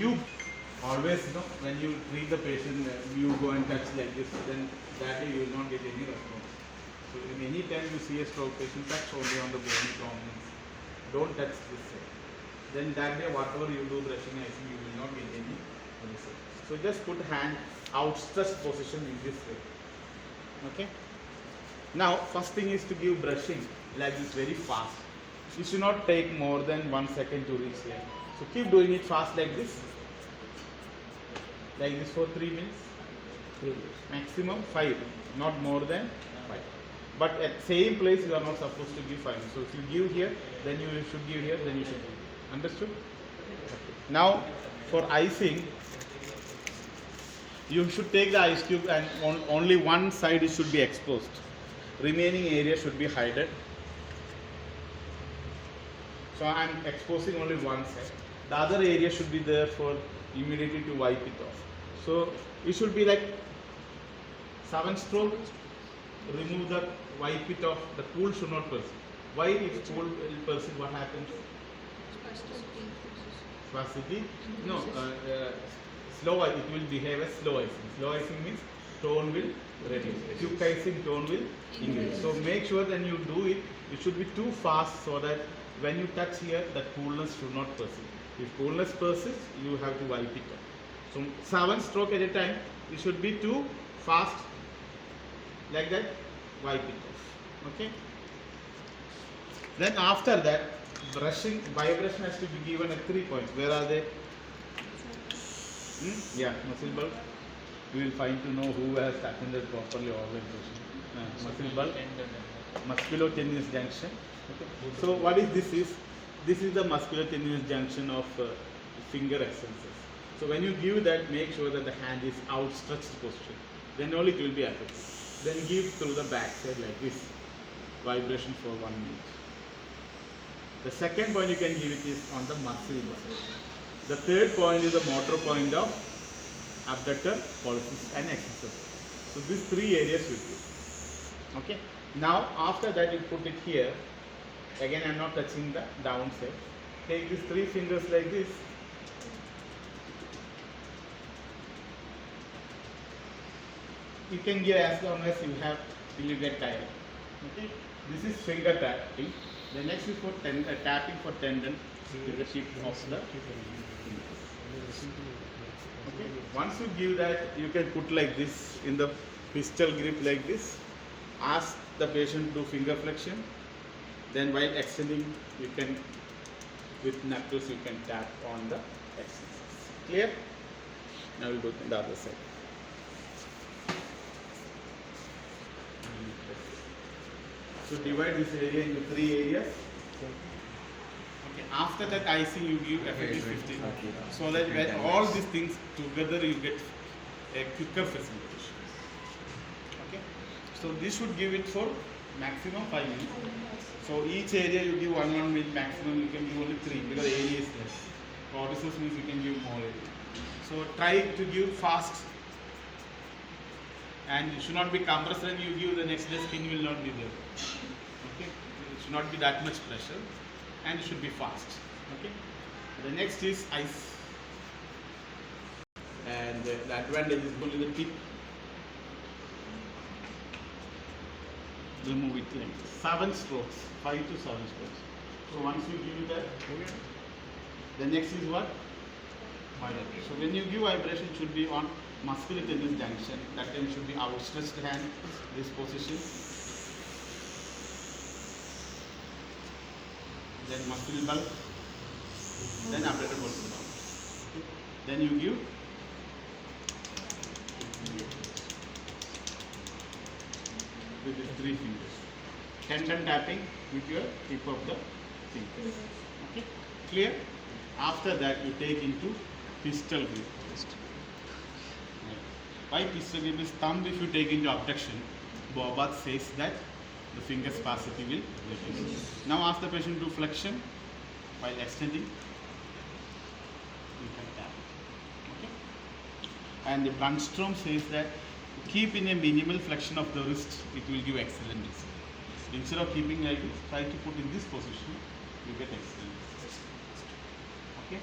cube. Always, when you treat the patient, you go and touch like this, then that way you will not get any response. So in any time you see a stroke patient, touch only on the bony prominence. Don't touch this side. Then that day, whatever you do brushing, I think you will not get any result. So just put hand outstretched position in this way. Okay. Now, first thing is to give brushing like this very fast. You should not take more than 1 second to reach here. So keep doing it fast like this for 3 minutes. 3 minutes. Maximum 5, not more than 5. But at same place you are not supposed to give 5 minutes. So if you give here, then you should give here, then you should give. Understood? Okay. Now for icing, you should take the ice cube and only one side should be exposed. Remaining area should be hidden. So I am exposing only one side. The other area should be there for immediately to wipe it off. So it should be like 7 stroke. Remove the, wipe it off. The pool should not persist. Why if pool will persist, what happens? Spasticity? No, slow. It will behave as slow icing. Slow icing means tone will reduce. Quick icing, tone will increase. So make sure when you do it, it should be too fast so that when you touch here, the coolness should not persist. If coolness persists, you have to wipe it off. So 7 stroke at a time. It should be too fast, like that. Wipe it off. Okay. Then after that, brushing, vibration has to be given at 3 points. Where are they? Yeah, muscle bulb. We will find to know who has attended properly all the muscle bulb, musculotendinous junction. Okay. So what is this? This is the musculotendinous junction of finger extensions. So when you give that, make sure that the hand is outstretched position. Then only it will be effective. Then give through the back side like this. Vibration for 1 minute. The second point you can give it is on the muscle bulb. The third point is the motor point of abductor, pollicis and extensor. So these 3 areas will be. Okay. Now after that you put it here. Again I am not touching the downside. Take these 3 fingers like this. You can give as long as you have till you get tired. Okay. This is finger tapping. The next is for tapping for tendon with the tip of the fingers. Okay. Once you give that, you can put like this in the pistol grip like this. Ask the patient to do finger flexion. Then while extending, you can, with knuckles, you can tap on the extensions. Clear? Now we'll do the other side. So divide this area into 3 areas. Okay. After that icing, you give effective 15. So that when all these things together, you get a quicker facilitation. Okay. So this should give it for maximum 5 minutes. So each area you give 1 minute maximum. You can give only 3 because the area is less. Cortices means you can give more area. So try to give fast. And it should not be compressed when you give the next day, skin will not be there. Okay, it should not be that much pressure, and it should be fast. Okay, the next is ice, and the advantage is only the tip. Remove it like this. 7 strokes, 5 to 7 strokes. So once you give that, the next is what? Vibration. So when you give vibration, it should be on musculotendinous junction. That time should be outstretched hand, this position. Then muscle bulb. Then abductor muscle bulb. Then you give with these 3 fingers. Tendon tapping with your tip of the fingers. Okay, clear? After that, you take into pistol grip. Why pistol grip is thumb? If you take into abduction, Bobath says that the finger spasticity will reduce. Now ask the patient to flexion while extending. You can tap. Okay. And the Brandstrom says that keep in a minimal flexion of the wrist, it will give excellent result. Instead of keeping like this, try to put in this position, you get excellent result. Okay.